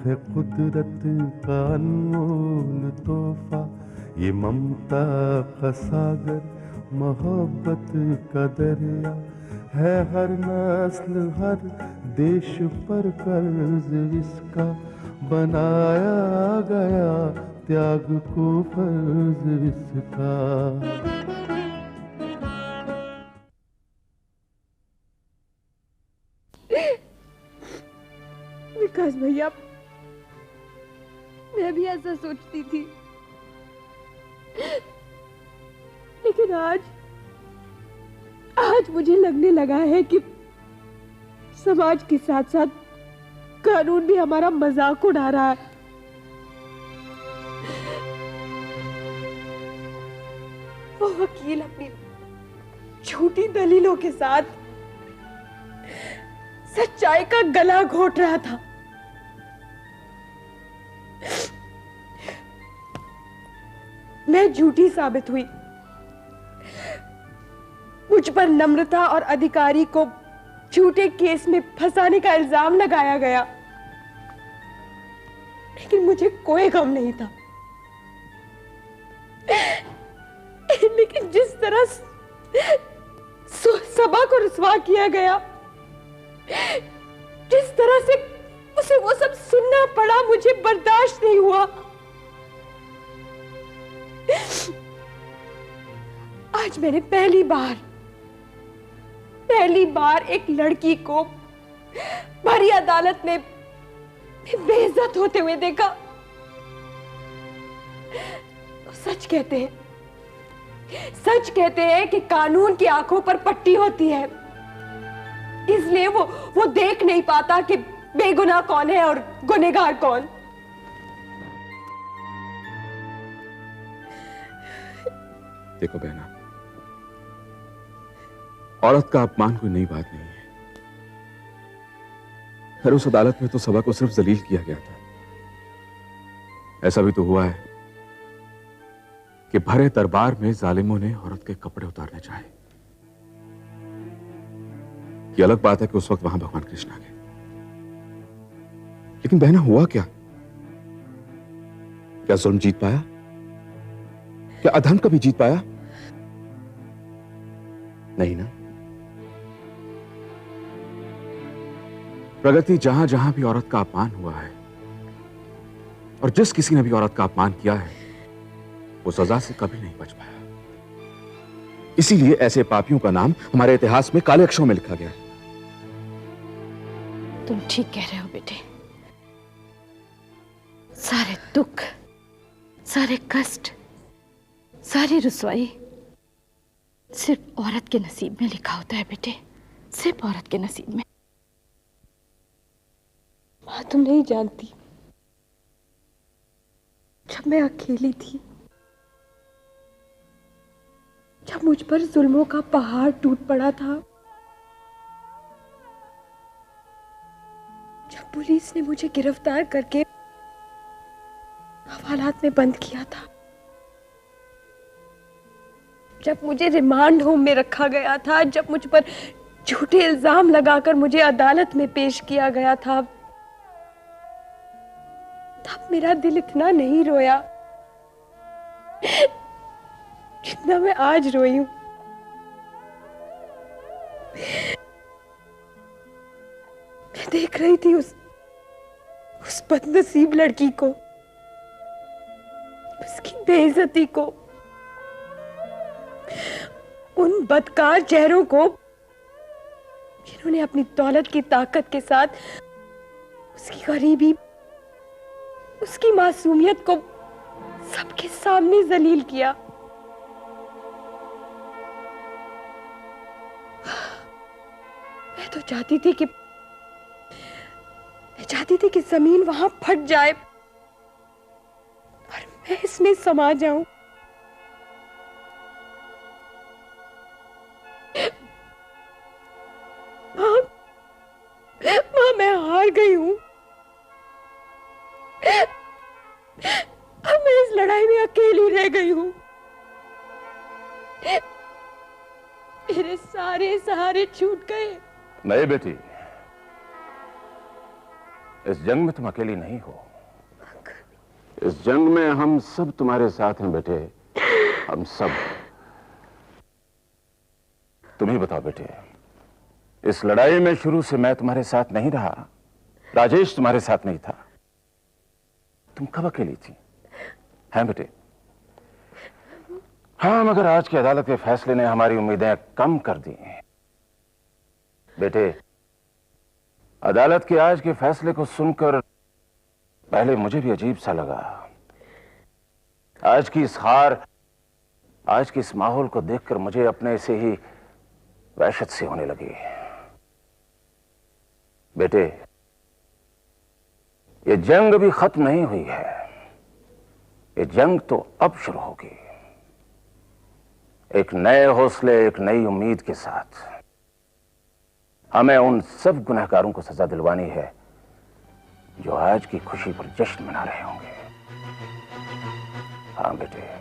है कुदरत का अनमोल तोहफा, ये ममता का सागर, मोहब्बत का दरिया है। हर नस्ल हर देश पर कर्ज इसका बनाया गया, त्याग को फर्ज इसका। विकास भैया, मैं भी ऐसा सोचती थी, लेकिन आज मुझे लगने लगा है कि समाज के साथ साथ कानून भी हमारा मजाक उड़ा रहा है। वो वकील अपनी झूठी दलीलों के साथ सच्चाई का गला घोट रहा था। मैं झूठी साबित हुई, मुझ पर नम्रता और अधिकारी को झूठे केस में फंसाने का इल्जाम लगाया गया, लेकिन मुझे कोई गम नहीं था। लेकिन जिस तरह सभा को रुसवा किया गया, जिस तरह से उसे वो सब सुनना पड़ा, मुझे बर्दाश्त नहीं हुआ। आज मैंने पहली बार एक लड़की को भरी अदालत में बेइज्जत होते हुए देखा। सच कहते हैं कि कानून की आंखों पर पट्टी होती है, इसलिए वो देख नहीं पाता कि बेगुनाह कौन है और गुनहगार कौन। देखो बहना, औरत का अपमान कोई नई बात नहीं है। फिर उस अदालत में तो सभा को सिर्फ जलील किया गया था। ऐसा भी तो हुआ है कि भरे दरबार में जालिमों ने औरत के कपड़े उतारने चाहे। ये अलग बात है कि उस वक्त वहां भगवान कृष्ण आ गए, लेकिन बहना हुआ क्या? क्या जुल्म जीत पाया? क्या अधर्म कभी जीत पाया? नहीं ना। प्रगति जहां जहां भी औरत का अपमान हुआ है और जिस किसी ने भी औरत का अपमान किया है, वो सजा से कभी नहीं बच पाया। इसीलिए ऐसे पापियों का नाम हमारे इतिहास में काले अक्षरों में लिखा गया है। तुम ठीक कह रहे हो बेटे। सारे दुख, सारे कष्ट, सारी रुसवाई सिर्फ औरत के नसीब में लिखा होता है बेटे, सिर्फ औरत के नसीब में। मां, तुम नहीं जानती, जब मैं अकेली थी, जब मुझ पर जुल्मों का पहाड़ टूट पड़ा था, जब पुलिस ने मुझे गिरफ्तार करके हवालात में बंद किया था, जब मुझे रिमांड होम में रखा गया था, जब मुझ पर झूठे इल्जाम लगाकर मुझे अदालत में पेश किया गया था, तब मेरा दिल इतना नहीं रोया जितना मैं आज रोई हूं। मैं देख रही थी उस बदनसीब लड़की को, उसकी बेइज्जती को, उन बदकार चेहरों को जिन्होंने अपनी दौलत की ताकत के साथ उसकी गरीबी, उसकी मासूमियत को सबके सामने जलील किया। मैं तो चाहती थी कि जमीन वहां फट जाए और मैं इसमें समा जाऊं। मां, मैं हार गई हूं। अब मैं इस लड़ाई में अकेली रह गई हूं। मेरे सारे सहारे छूट गए। नहीं बेटी, इस जंग में तुम अकेली नहीं हो। इस जंग में हम सब तुम्हारे साथ हैं बेटे, हम सब। तुम ही बताओ बेटे, इस लड़ाई में शुरू से मैं तुम्हारे साथ नहीं रहा, राजेश तुम्हारे साथ नहीं था, तुम कब अकेली थी? हैं बेटे? हाँ, मगर आज की अदालत के फैसले ने हमारी उम्मीदें कम कर दी। बेटे, अदालत के आज के फैसले को सुनकर पहले मुझे भी अजीब सा लगा। आज की इस हार, आज के इस माहौल को देखकर मुझे अपने से ही वहशत सी होने लगी। बेटे, ये जंग अभी खत्म नहीं हुई है, ये जंग तो अब शुरू होगी, एक नए हौसले, एक नई उम्मीद के साथ। हमें उन सब गुनहगारों को सजा दिलवानी है जो आज की खुशी पर जश्न मना रहे होंगे। हाँ बेटे।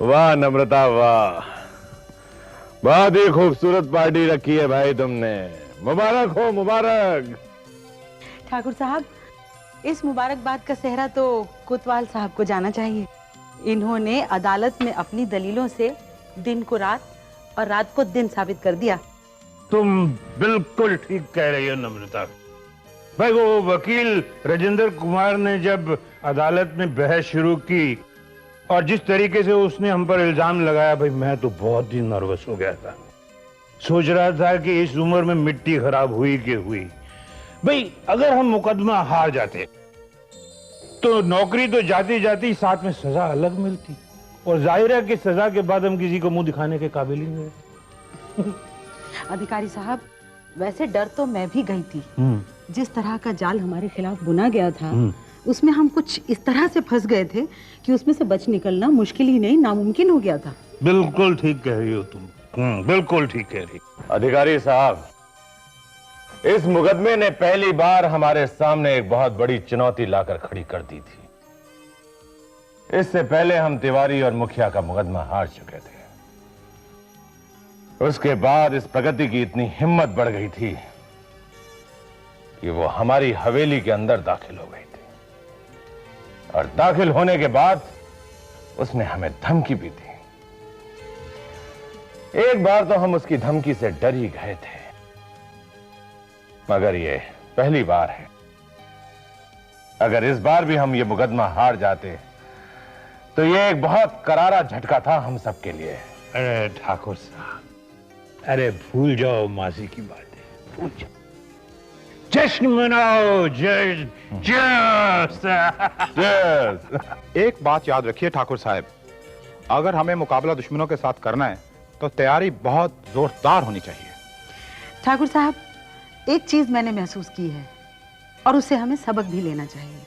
वाह नम्रता, वाह, बहुत ही खूबसूरत पार्टी रखी है भाई तुमने। मुबारक हो, मुबारक। ठाकुर साहब, इस मुबारकबाद का सेहरा तो कोतवाल साहब को जाना चाहिए। इन्होंने अदालत में अपनी दलीलों से दिन को रात और रात को दिन साबित कर दिया। तुम बिल्कुल ठीक कह रही हो नम्रता भाई। वो वकील राजेंद्र कुमार ने जब अदालत में बहस शुरू की और जिस तरीके से उसने हम पर इल्जाम लगाया, भाई मैं तो बहुत ही नर्वस हो गया था। सोच रहा था कि इस उम्र में मिट्टी खराब हुई कि हुई। भाई अगर हम मुकदमा हार जाते तो नौकरी तो जाती जाती साथ में सजा अलग मिलती, और जाहिर है कि सजा के बाद हम किसी को मुंह दिखाने के काबिल ही नहीं। अधिकारी साहब, वैसे डर तो मैं भी गई थी। जिस तरह का जाल हमारे खिलाफ बुना गया था, उसमें हम कुछ इस तरह से फंस गए थे कि उसमें से बच निकलना मुश्किल ही नहीं, नामुमकिन हो गया था। बिल्कुल ठीक कह रही हो तुम। बिल्कुल ठीक कह रही। अधिकारी साहब, इस मुकदमे ने पहली बार हमारे सामने एक बहुत बड़ी चुनौती लाकर खड़ी कर दी थी। इससे पहले हम तिवारी और मुखिया का मुकदमा हार चुके थे। उसके बाद इस प्रगति की इतनी हिम्मत बढ़ गई थी कि वो हमारी हवेली के अंदर दाखिल हो गई थी, और दाखिल होने के बाद उसने हमें धमकी भी दी। एक बार तो हम उसकी धमकी से डर ही गए थे, मगर ये पहली बार है। अगर इस बार भी हम ये मुकदमा हार जाते तो ये एक बहुत करारा झटका था हम सबके लिए। अरे ठाकुर साहब, अरे भूल जाओ मासी की बातें, भूल जाओ। जश्न मनाओ, एक बात याद रखिए ठाकुर साहब, अगर हमें मुकाबला दुश्मनों के साथ करना है तो तैयारी बहुत जोरदार होनी चाहिए। ठाकुर साहब, एक चीज मैंने महसूस की है और उससे हमें सबक भी लेना चाहिए,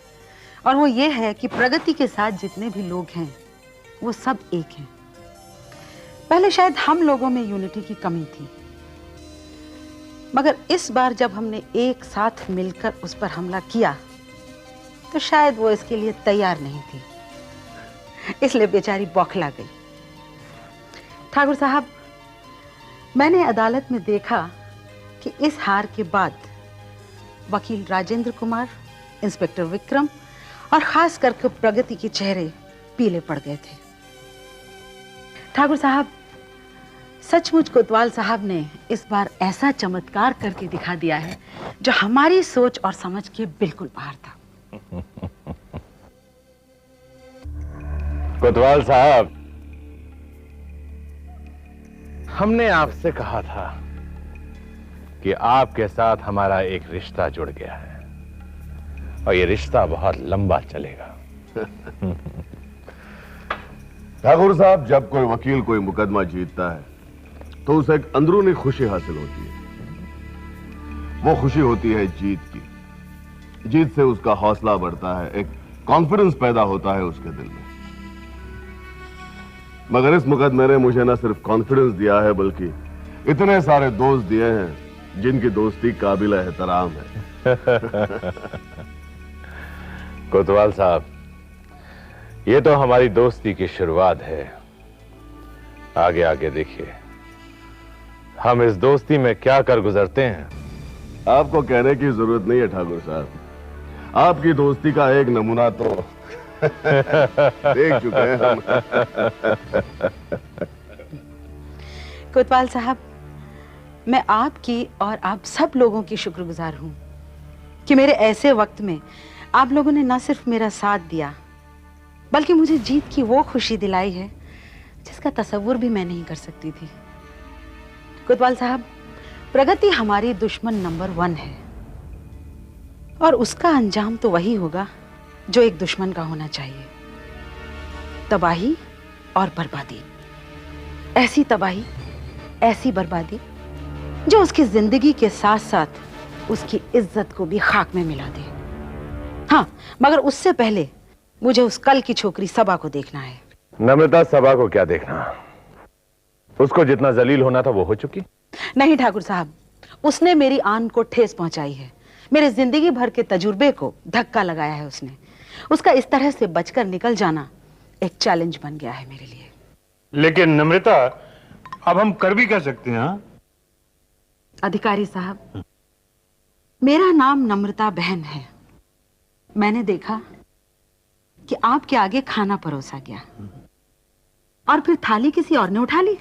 और वो ये है कि प्रगति के साथ जितने भी लोग हैं वो सब एक हैं। पहले शायद हम लोगों में यूनिटी की कमी थी, मगर इस बार जब हमने एक साथ मिलकर उस पर हमला किया तो शायद वो इसके लिए तैयार नहीं थी, इसलिए बेचारी बौखला गई। ठाकुर साहब, मैंने अदालत में देखा कि इस हार के बाद वकील राजेंद्र कुमार, इंस्पेक्टर विक्रम और खास करके प्रगति के चेहरे पीले पड़ गए थे। ठाकुर साहब, सचमुच कोतवाल साहब ने इस बार ऐसा चमत्कार करके दिखा दिया है जो हमारी सोच और समझ के बिल्कुल बाहर था। कोतवाल साहब, हमने आपसे कहा था कि आपके साथ हमारा एक रिश्ता जुड़ गया है, और ये रिश्ता बहुत लंबा चलेगा। ठाकुर साहब, जब कोई वकील कोई मुकदमा जीतता है तो उसे एक अंदरूनी खुशी हासिल होती है। वो खुशी होती है जीत की। जीत से उसका हौसला बढ़ता है, एक कॉन्फिडेंस पैदा होता है उसके दिल में। मगर इस मुकदमे ने मुझे न सिर्फ कॉन्फिडेंस दिया है बल्कि इतने सारे दोस्त दिए हैं जिनकी दोस्ती काबिल एहतराम है। कोतवाल साहब, ये तो हमारी दोस्ती की शुरुआत है। आगे आगे देखिए हम इस दोस्ती में क्या कर गुजरते हैं। आपको कहने की जरूरत नहीं है ठाकुर साहब, आपकी दोस्ती का एक नमूना तो देख चुके हैं हम। कोतवाल साहब, मैं आपकी और आप सब लोगों की शुक्रगुजार हूं कि मेरे ऐसे वक्त में आप लोगों ने न सिर्फ मेरा साथ दिया बल्कि मुझे जीत की वो खुशी दिलाई है जिसका तसव्वुर भी मैं नहीं कर सकती थी। कोतवाल साहब, प्रगति हमारी दुश्मन नंबर 1 है और उसका अंजाम तो वही होगा जो एक दुश्मन का होना चाहिए, तबाही और बर्बादी। ऐसी तबाही, ऐसी बर्बादी जो उसकी जिंदगी के साथ साथ उसकी इज्जत को भी खाक में मिला दे। हाँ, मगर उससे पहले मुझे उस कल की छोकरी सबा को देखना है। नम्रता, सबा को क्या देखना? उसको जितना जलील होना था वो हो चुकी। नहीं ठाकुर साहब, उसने मेरी आन को ठेस पहुंचाई है। मेरे जिंदगी भर के तजुर्बे को धक्का लगाया है उसने। उसका इस तरह से बचकर निकल जाना एक चैलेंज बन गया है मेरे लिए। लेकिन नम्रता, अब हम कर भी क्या सकते हैं? हाँ? अधिकारी साहब, मेरा नाम नम्रता बहन है। मैंने देखा कि आपके आगे खाना परोसा गया और फिर थाली किसी और ने उठा ली।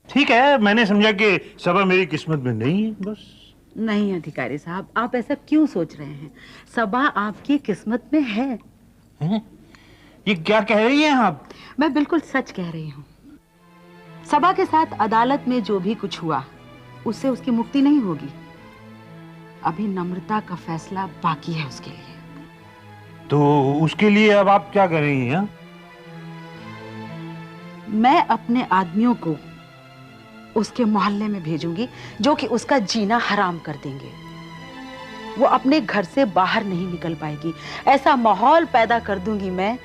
ठीक है, मैंने समझा कि सबा मेरी किस्मत में नहीं है, बस। नहीं अधिकारी साहब, आप ऐसा क्यों सोच रहे हैं? सबा आपकी किस्मत में है। हैं? ये क्या कह रही हैं आप? मैं बिल्कुल सच कह रही हूँ। सबा के साथ अदालत में जो भी कुछ हुआ उससे उसकी मुक्ति नहीं होगी। अभी नम्रता का फैसला बाकी है उसके लिए। तो उसके लिए अब आप क्या कर रही हैं? मैं अपने आदमियों को उसके मोहल्ले में भेजूंगी जो कि उसका जीना हराम कर देंगे। वो अपने घर से बाहर नहीं निकल पाएगी। ऐसा माहौल पैदा कर दूंगी मैं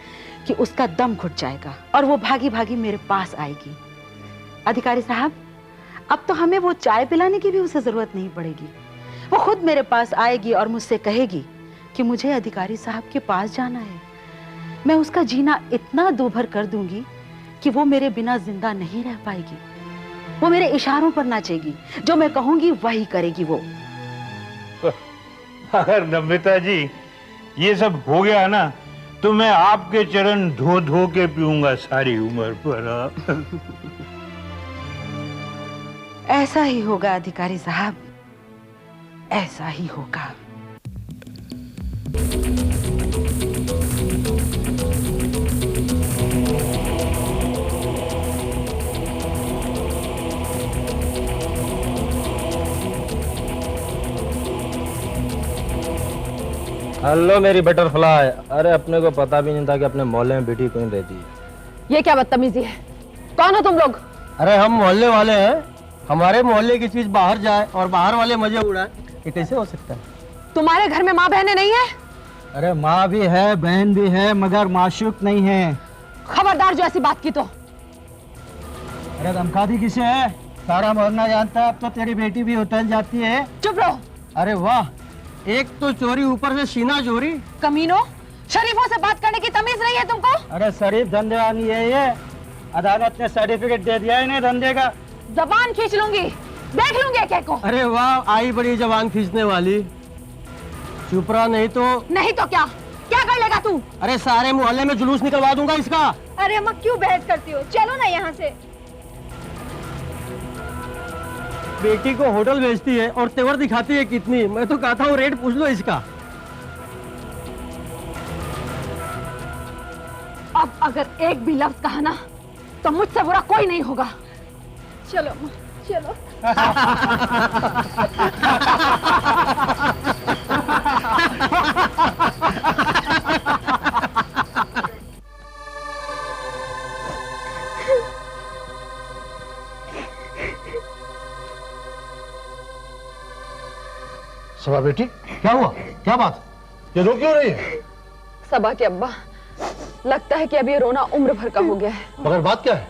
कि उसका दम घुट जाएगा और वो भागी भागी मेरे पास आएगी। अधिकारी साहब, अब तो हमें वो चाय पिलाने की भी उसे जरूरत नहीं पड़ेगी। वो खुद मेरे पास आएगी और मुझसे कहेगी कि मुझे अधिकारी साहब के पास जाना है। मैं उसका जीना इतना दूभर कर दूंगी कि वो मेरे बिना जिंदा नहीं रह पाएगी। वो मेरे इशारों पर नाचेगी, जो मैं कहूंगी वही करेगी वो। अगर नम्रता जी ये सब हो गया ना तो मैं आपके चरण धो धो के पीऊंगा सारी उम्र पर। ऐसा ही होगा अधिकारी साहब, ऐसा ही होगा। हेलो मेरी बटरफ्लाई। अरे अपने को पता भी नहीं था कि अपने मोहल्ले में बेटी कौन रहती है। ये क्या बदतमीजी है? कौन हो तुम लोग? अरे हम मोहल्ले वाले हैं। हमारे मोहल्ले की चीज बाहर जाए और बाहर वाले मजे उड़ाए, ये कैसे हो सकता है? तुम्हारे घर में माँ बहनें नहीं है? अरे माँ भी है, बहन भी है, मगर माशूक नहीं है। खबरदार जो ऐसी बात की तो। अरे धमकाती किसे है? सारा मोहल्ला जानता है। अब तो तेरी बेटी भी होटल जाती है। चुप रहो। अरे वाह, एक तो चोरी, ऊपर से सीना चोरी। कमीनों, शरीफों से बात करने की तमीज नहीं है तुमको? अरे शरीफ धंधे वाली है ये। अदालत ने सर्टिफिकेट दे दिया है इन्हें धंधे का। जबान खींच लूंगी, देख लूंगी एक एक को। अरे वाह, आई बड़ी जबान खींचने वाली। चुप रहा, नहीं तो। नहीं तो क्या? क्या कर लेगा तू? अरे सारे मोहल्ले में जुलूस निकलवा दूंगा इसका। अरे अम्मा, क्यों बहस करती हो? चलो ना यहाँ से। बेटी को होटल भेजती है और तेवर दिखाती है कितनी। मैं तो कहता हूँ रेट पूछ लो इसका। अब अगर एक भी लफ्ज कहा ना तो मुझसे बुरा कोई नहीं होगा। चलो अम्मा, चलो। क्या बात, ये रो क्यों रही है? सबा के अब्बा, लगता है कि अब ये रोना उम्र भर का हो गया है। मगर बात क्या है?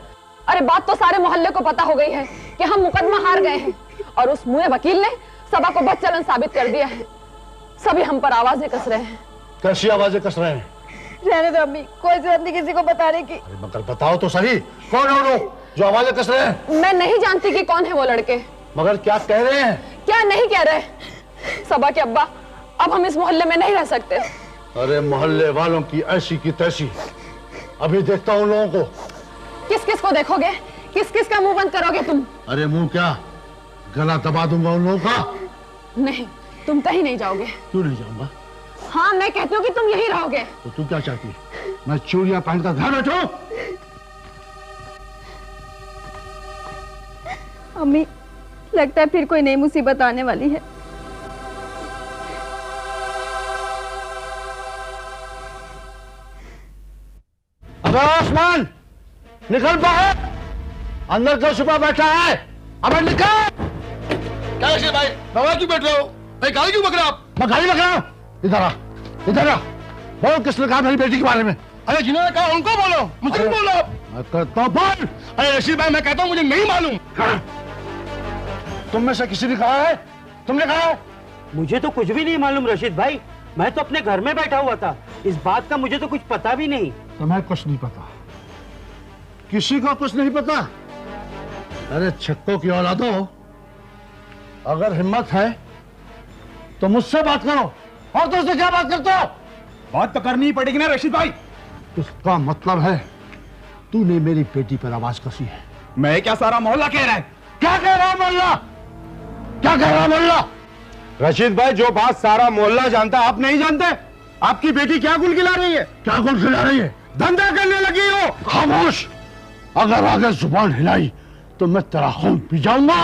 अरे बात तो सारे मोहल्ले को पता हो गई है कि हम मुकदमा हार गए हैं और उस मुए वकील ने सबा को बदचलन साबित कर दिया है। सभी हम पर आवाजें कस रहे हैं। कैसी आवाजें कस रहे हैं? रहने दो अम्मी, कोई जरूरत नहीं किसी को बताने की। अरे मगर बताओ तो सही, कौन है वो लोग जो आवाजें कस रहे हैं? मैं नहीं जानती कि कौन है वो लड़के। मगर क्या कह रहे हैं? क्या नहीं कह रहे? सबा के अब्बा, अब हम इस मोहल्ले में नहीं रह सकते। अरे मोहल्ले वालों की ऐसी की तैसी, अभी देखता हूँ लोगों को। किस किस को देखोगे? किस किस का मुंह बंद करोगे तुम? अरे मुंह क्या, गला दबा दूंगा उन लोगों का। नहीं, तुम कहीं नहीं जाओगे। क्यों नहीं जाऊंगा? हाँ, मैं कहती हूँ कि तुम यहीं रहोगे। तो तू क्या चाहती है, मैं चूड़ियां पहनकर घर बैठूं? अम्मी, लगता है फिर कोई नई मुसीबत आने वाली है। अबे आसमान, निकल बाहर, अंदर क्यों छुपा बैठा है? अबे निकल। क्या रशीद भाई, बाहर क्यों बैठ रहे हो? भाई गाली क्यों बक रहे हो आप? मैं गाली बक रहा हूं? इधर आ, इधर आ। बोल किसने कहा मेरी बेटी के बारे में? अरे जिन्होंने कहा उनको बोलो, मुझे नहीं बोलो आप। मैं कहता हूं बोल। अरे रशीद भाई, मैं कहता हूं मुझे नहीं मालूम। तुम में से किसी ने कहा है? तुमने कहा है? मुझे तो कुछ भी नहीं मालूम रशीद भाई, मैं तो अपने घर में बैठा हुआ था, इस बात का मुझे तो कुछ पता भी नहीं। तुम्हें कुछ नहीं पता? किसी को कुछ नहीं पता? अरे छक्कों की औलादो, अगर हिम्मत है तो मुझसे बात करो, और तुमसे क्या बात करते हो? बात तो करनी ही पड़ेगी ना रशीद भाई। उसका मतलब है तूने मेरी बेटी पर आवाज कसी है। मैं क्या, सारा मोहल्ला कह रहा है। क्या कह रहा है मोहल्ला? क्या कह रहा है मोहल्ला? रशीद भाई, जो बात सारा मोहल्ला जानता है आप नहीं जानते। आपकी बेटी क्या गुलगिला रही है? क्या गुलगिला रही है? धंधा करने लगी हो। खामोश, अगर आगे जुबान हिलाई तो मैं तेरा खून पी जाऊंगा।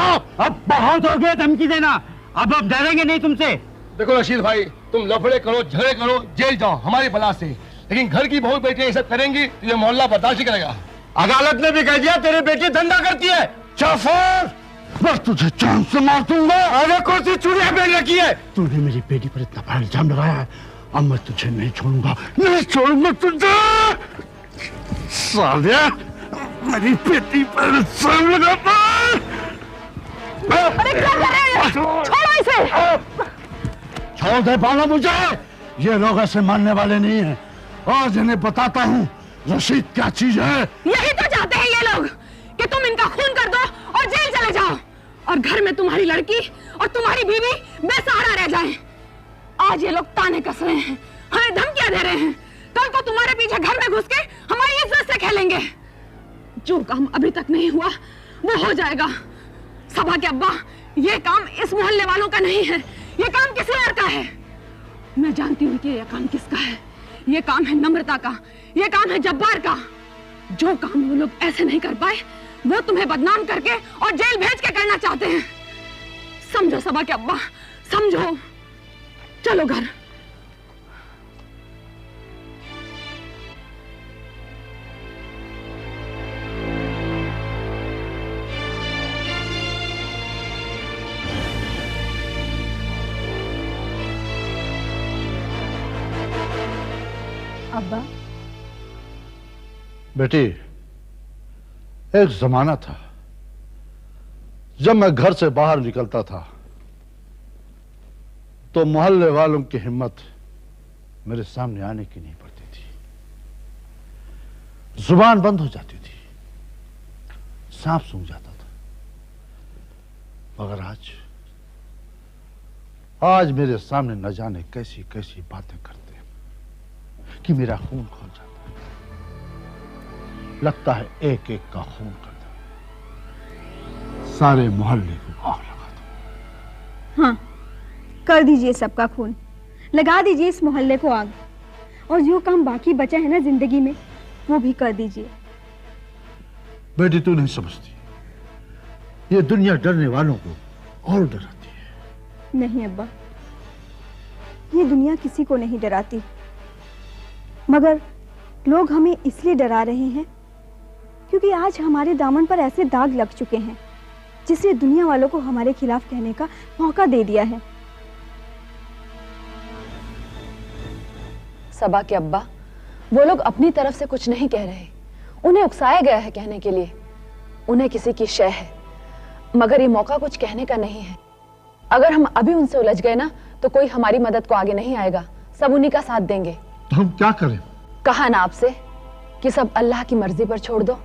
अब बहुत हो गया धमकी देना, अब डरेंगे नहीं तुमसे। देखो रशीद भाई, तुम लफड़े करो, झगड़े करो, जेल जाओ हमारी बला से, लेकिन घर की बहू बेटियां ये सब करेंगी तो ये मोहल्ला बर्दाश्त नहीं करेगा। अदालत ने भी कह दिया तेरी बेटी धंधा करती है। जाफर, मैं तुझे जान से मार दूंगा। अरे कौन सी चूड़ियां पहन रखी है? तूने मेरी बेटी पर इतना बड़ा इल्जाम लगाया है, अब मैं तुझे नहीं छोड़ूंगा, नहीं छोड़ूंगा तुझे। साले, मेरी बेटी पर इल्जाम लगाता। अरे क्या कर रहे हैं? छोड़ो इसे। छोड़ दे पाना मुझे, ये लोग ऐसे मानने वाले नहीं हैं। आज इन्हें बताता हूँ रशीद क्या चीज है। यही तो चाहते हैं ये लोग कि तुम इनका खून कर दो और जेल चले जाओ, और घर में तुम्हारी लड़की और तुम्हारी बीवी बेसहारा रह जाएं। आज ये लोग ताने कस रहे हैं, हमें धमकियां दे रहे हैं, कल को तुम्हारे पीछे घर में घुस के हमारी इज्जत से खेलेंगे। जो काम अभी तक नहीं हुआ वो हो जाएगा। सबा के अब्बा, ये काम इस मोहल्ले वालों का नहीं है, ये काम किसी और का है। मैं जानती हूँ कि ये काम किसका है। ये काम है नम्रता का, ये काम है जब्बार का। जो काम वो लोग ऐसे नहीं कर पाए वो तुम्हें बदनाम करके और जेल भेज के करना चाहते हैं। समझो सबा के अब्बा, समझो। चलो घर। अब्बा, बेटी, एक जमाना था जब मैं घर से बाहर निकलता था तो मोहल्ले वालों की हिम्मत मेरे सामने आने की नहीं पड़ती थी, जुबान बंद हो जाती थी, सांप सूंघ जाता था। मगर आज मेरे सामने न जाने कैसी कैसी बातें करते हैं कि मेरा खून खौल जाता है। लगता है एक एक का खून कर दो, सारे मोहल्ले को आग लगा दो। हाँ, कर दीजिए सबका खून, लगा दीजिए इस मोहल्ले को आग, और जो काम बाकी बचा है ना जिंदगी में वो भी कर दीजिए। बेटी, तू नहीं समझती, ये दुनिया डरने वालों को और डराती है। नहीं अब्बा, ये दुनिया किसी को नहीं डराती, मगर लोग हमें इसलिए डरा रहे हैं क्योंकि आज हमारे दामन पर ऐसे दाग लग चुके हैं जिसने दुनिया वालों को हमारे खिलाफ कहने का मौका दे दिया है। सबा के अब्बा, वो लोग अपनी तरफ से कुछ नहीं कह रहे, उन्हें उकसाया गया है कहने के लिए। उन्हें किसी की शय है, मगर ये मौका कुछ कहने का नहीं है। अगर हम अभी उनसे उलझ गए ना तो कोई हमारी मदद को आगे नहीं आएगा, सब उन्हीं का साथ देंगे। तो हम क्या करें? कहा ना आपसे कि सब अल्लाह की मर्जी पर छोड़ दो।